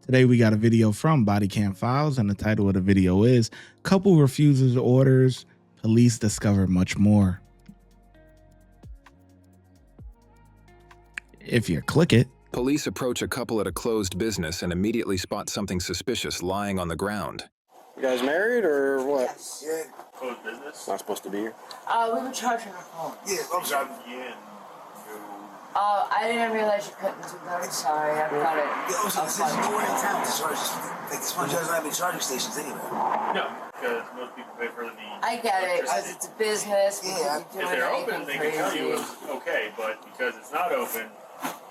Today we got a video from Bodycam Files, and the title of the video is Couple Refuses Orders, Police Discover Much More. If you click it. Police approach a couple at a closed business and immediately spot something suspicious lying on the ground. You guys married or what? Yes. Yeah. Closed business? Not supposed to be here. We were charging our phone. Yeah, I'm sorry. Yeah. I didn't realize you couldn't. I'm very sorry. I've got it. Yeah, also, since you were in town to charge, like this one doesn't have any charging stations anyway. No, because most people pay for the I get it, because it's a business. Yeah. If they're open, they can tell you it's okay, but because it's not open.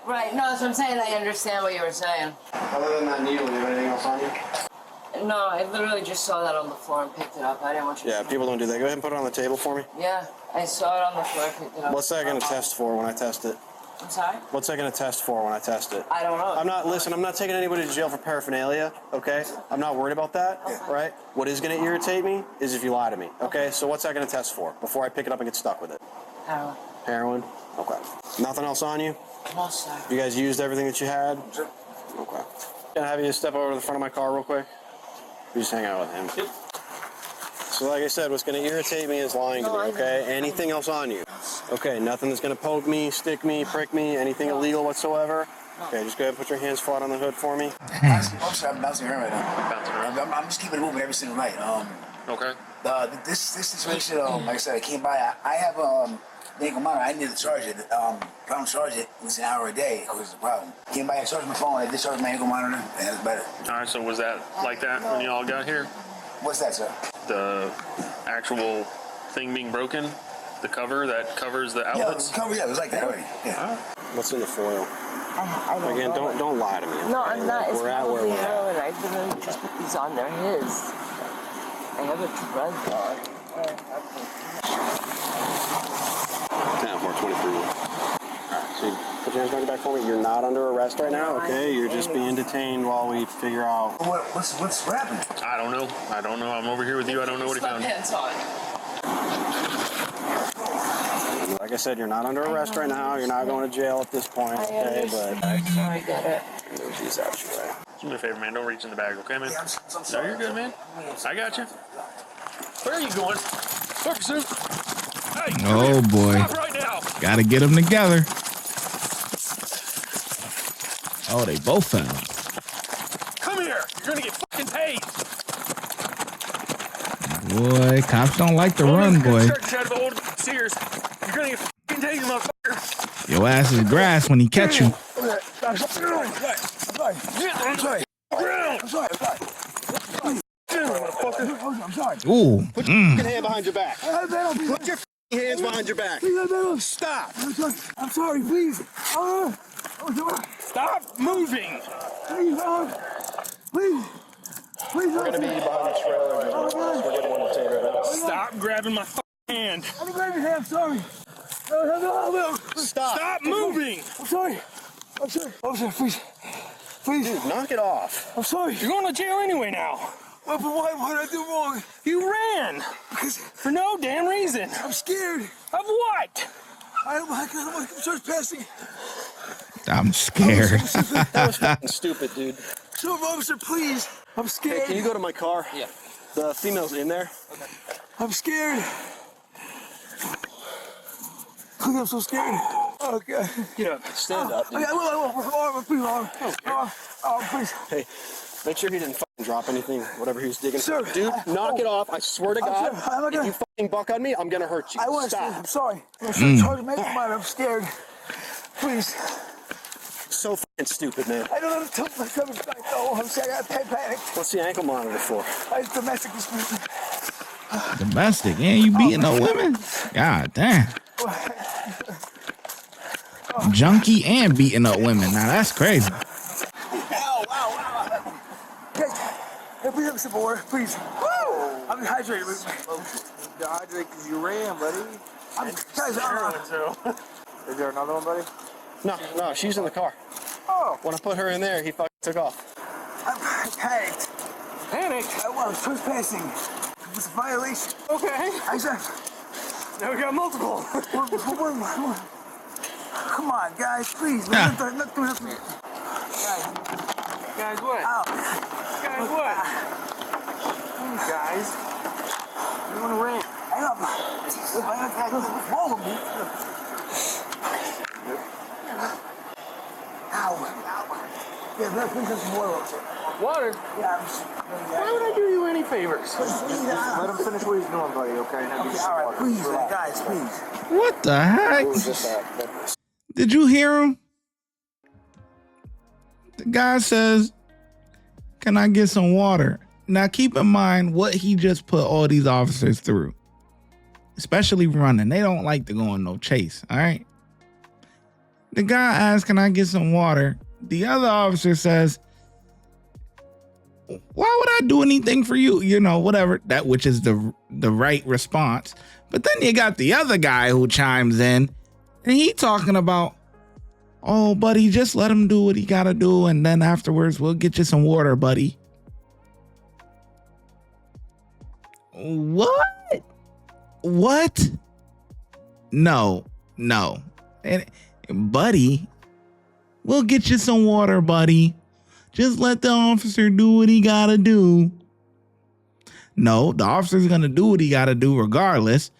Right, no, that's what I'm saying. I understand what you were saying. Other than that needle, you have anything else on you? No, I literally just saw that on the floor and picked it up. I didn't want you to. Yeah, people don't do that. Go ahead and put it on the table for me. Yeah, I saw it on the floor, picked it up. What's that going to test for when I test it? I'm sorry? What's that going to test for when I test it? I don't know. I'm not taking anybody to jail for paraphernalia, okay? I'm not worried about that, right? What is going to irritate me is if you lie to me, okay? So what's that going to test for before I pick it up and get stuck with it? Heroin. Heroin? Okay. Nothing else on you? No, sir. You guys used everything that you had? Sure. Okay. Can I have you step over to the front of my car real quick? You just hang out with him. Yep. So like I said, what's going to irritate me is lying to me, okay? Anything else on you? Okay, nothing that's going to poke me, stick me, prick me, anything illegal whatsoever? Okay, just go ahead and put your hands flat on the hood for me. I'm sorry, I'm bouncing around right now. I'm just keeping it moving every single night. Okay. This situation, like I said, I came by. I have the ankle monitor. I needed to charge it. If I don't charge it, it's an hour a day. It causes a problem. Came by, I charged my phone. I discharged my ankle monitor, and it's better. All right, so was that like that when you all got here? What's that, sir? The actual thing being broken? The cover that covers the outlets? Yeah, it was like that already. Yeah. What's in the foil? I don't Again, know. don't lie to me. No, okay? I'm not. It's We're at where probably we're at. heroin. I literally just put these on. They're his. I have a drug dog. 10-4-23. Alright, so you put your hands behind your back for me. You're not under arrest right now, okay? You're just being detained while we figure out. What's happening? I don't know. I'm over here with you. I don't know what he found. Hands on. Like I said, you're not under arrest right now. You're not going to jail at this point, okay? But I get it. move these out your way. Do me a favor, man. Don't reach in the bag, okay, man? Yeah, I'm No, sorry. you're good, man. I got you. Where are you going? Look, Sue. Hey, Oh boy. stop right now. Gotta get them together. Oh, they both fell. Come here. You're going to get fucking tased. Boy, cops don't like to run, boy. Church out of old Sears. You're going to get fucking tased, motherfucker. Your ass is grass when he catch you. I'm sorry. I'm sorry. Ooh. Put your hand behind your back. Put your hands behind your back. Stop. I'm sorry, please. Stop moving. Please. We're going to be behind the trailer. We're getting one to take right now. Stop grabbing my fucking hand. I'm grabbing your hand, sorry. No. Stop. Stop moving. I'm sorry, please. Dude, knock it off. I'm sorry. You're going to jail anyway now. But why did I do wrong? You ran. Because For no damn reason. I'm scared. Of what? I'm trespassing. I'm scared. That was fucking stupid, dude. So, officer, please. I'm Hey, scared. can you go to my car? Yeah. The female's in there. I'm scared. I'm so scared. Okay. Get up. Stand up. I will. Please. Hey, make sure he didn't fucking drop anything, whatever he was digging. Sir. Dude, knock it off. I swear to God, I'm not if gonna- you fucking buck on me, I'm gonna hurt you. I want to. Stop. I'm sorry. I'm charging my mind. I'm scared. Please. So fucking stupid, man. I don't know how to tell myself back. Oh, I'm scared. I got panic. What's the ankle monitor for? It's domestic dispute. Domestic. Yeah, you beating no women? God damn. Junkie and beating up women. Now that's crazy. Ow. Hey, please have some more, please. Woo! I'm dehydrated. Dehydrated because you ran, buddy. Is there another one, buddy? No, she's in the car. Oh, When I put her in there, he fucking took off. I'm panicked. Panic. I was trespassing. It was a violation. Okay. I said, Now we got multiple. come on, guys, please. Yeah. Let's do nothing. Guys. Guys, what? Ow. Guys, what? Hey, guys. You want to rant? I know. What's wrong with me? Ow. Yeah, let's bring some water. Water? Yeah, Why would I do you any favors? Let him finish what he's doing, buddy, okay? Now give me some all right, water. please, guys, please. What the heck? Did you hear him? The guy says, "Can I get some water?" Now keep in mind what he just put all these officers through, especially running. They don't like to go on no chase, all right? The guy asks, "Can I get some water?" The other officer says, "Why would I do anything for you?" You know, whatever, that which is the right response. But then you got the other guy who chimes in and he talking about, "Oh, buddy, just let him do what he gotta do, and then afterwards we'll get you some water, buddy." What? No. And buddy, we'll get you some water, buddy. Just let the officer do what he gotta do. No, the officer's gonna do what he gotta do regardless,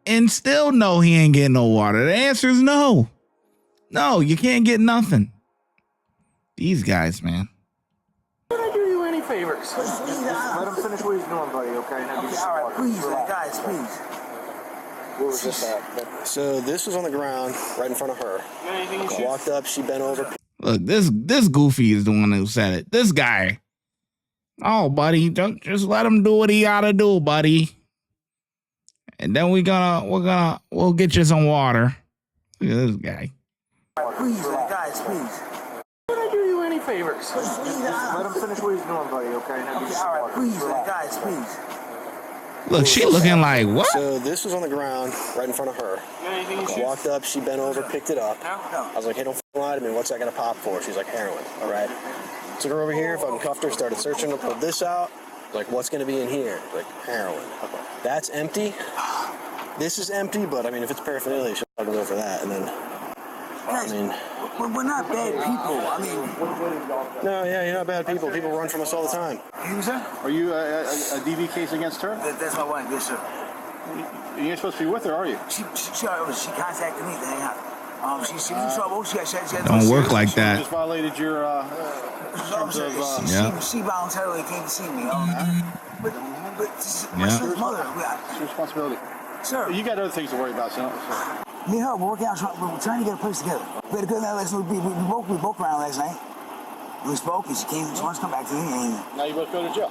and still no, he ain't getting no water. The answer is no. No, you can't get nothing. These guys, man. Why would I do you any favors? Let him finish what he's doing, buddy, okay? Now give me some All right, water. please, guys, please. What was this at? So this was on the ground right in front of her. Walked up, she bent over. Look, this Goofy is the one who said it. This guy. "Oh, buddy, don't just let him do what he gotta do, buddy. And then we'll get you some water." Look at this guy. Please, guys, please. Why would I do you any favors? Let him finish what he's doing, buddy, okay? Now give me some All right, water. please, guys, please. Look, she looking like what? So this was on the ground right in front of her. Walked up, she bent over, picked it up. I was like, "Hey, don't f***ing lie to me. What's that gonna pop for?" She's like, "Heroin." All right. Took her over here, fucking cuffed her, started searching her, pulled this out. Like, "What's gonna be in here?" Like, "Heroin." That's empty. This is empty, but I mean, if it's paraphernalia, she'll fucking go for that. And then, Guys, we're not bad people. I mean, no, yeah, you're not bad people. People run from us all the time. you, sir? Are you a DV case against her? That's my wife, yes, sir. You're supposed to be with her, are you? She contacted me to hang out. She's in trouble. She had Don't work like Just that. violated your terms of. She voluntarily came to see me. But my son's mother. It's your responsibility. Sir, You got other things to worry about, so. me and her, we're working out. We're trying to get a place together. We had a good night last night. We broke around last night. We spoke, and she wanted to come back to me. And Now you both go to jail.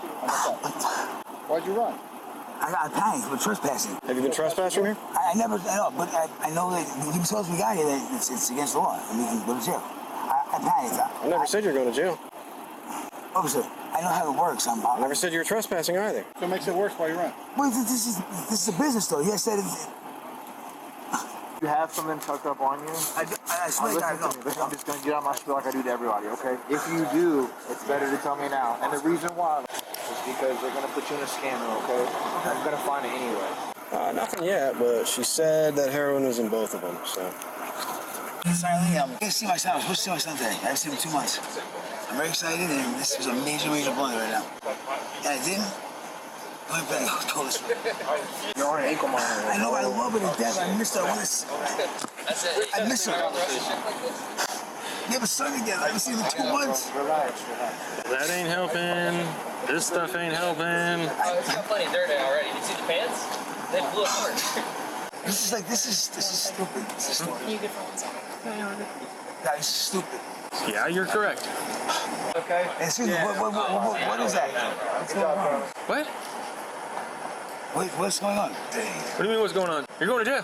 Why'd you run? I got panicked with trespassing. Have you been trespassed from here? I never know, but I know that even so as we got here, that it's against the law, and we can go to jail. I panicked. I never said you were going to jail. Officer, I know how it works. I never said you were trespassing either. So it makes it worse while you run. Well, this is a business, though. Yes, that is. You have something tucked up on you? I swear to God, Listen to me. Listen, I'm just going to get on my spiel like I do to everybody, okay? If you do, it's better to tell me now. And the reason why is because they're going to put you in a scanner, okay? I'm going to find it anyway. Nothing yet, but she said that heroin was in both of them, so. Silently, I'm going to see my son. I'm supposed to see my son today. I haven't seen him in 2 months. I'm very excited, and this is a major blunder right now. And I didn't. I'm going to go this way. You're on an ankle monitor. I know I love her to death. I miss her. I miss her. We have a son together. I haven't seen him in 2 months. Relax. That ain't helping. This stuff ain't helping. I got plenty of dirt in already. You see the pants? They blew apart. This is stupid. This is stupid. You get for 1 second. That is stupid. Yeah, you're correct. Okay? Excuse me, what is that? What's going on? What? Wait, what's going on? What do you mean what's going on? You're going to jail.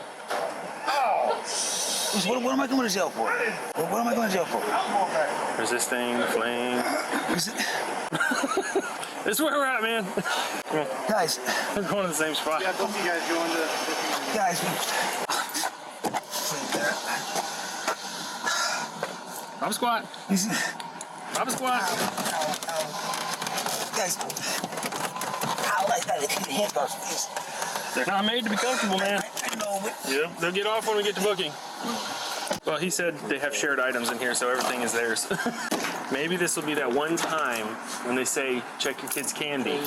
What am I going to jail for? What am I going to jail for? Resisting, fleeing. This is where we're at, man. Guys. We're going to the same spot. Yeah, both of you guys go into. Guys. Drop a squat. Drop a squat. Guys. Ow, I got handcuffs, please. They're not made to be comfortable, man. I know, but... Yep, they'll get off when we get to booking. Well, he said they have shared items in here, so everything is theirs. Maybe this will be that one time when they say, check your kid's candy.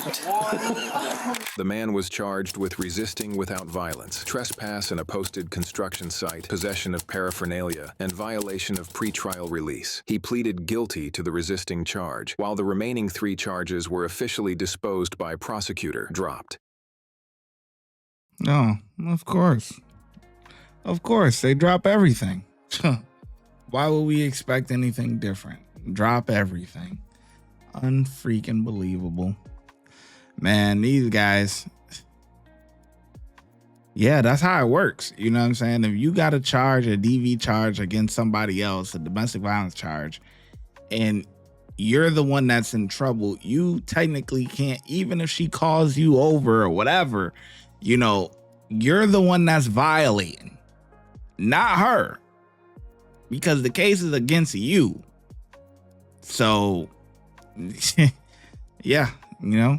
The man was charged with resisting without violence, trespass in a posted construction site, possession of paraphernalia, and violation of pretrial release. He pleaded guilty to the resisting charge, while the remaining 3 charges were officially disposed by prosecutor, dropped. No, of course. Of course, they drop everything. Why would we expect anything different? Drop everything. Unfreaking believable. Man, these guys. Yeah, that's how it works. You know what I'm saying? If you got to charge a DV charge against somebody else, a domestic violence charge, and you're the one that's in trouble, you technically can't, even if she calls you over or whatever, you know, you're the one that's violating, not her, because the case is against you. So, yeah, you know,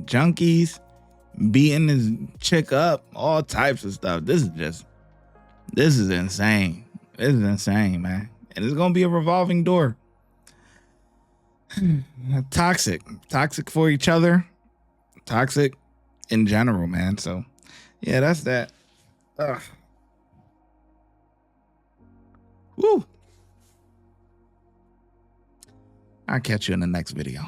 junkies beating his chick up, all types of stuff. This is insane. This is insane, man. And it's gonna be a revolving door. Toxic for each other, toxic in general, man. So, yeah, that's that. Ugh. Woo. I'll catch you in the next video.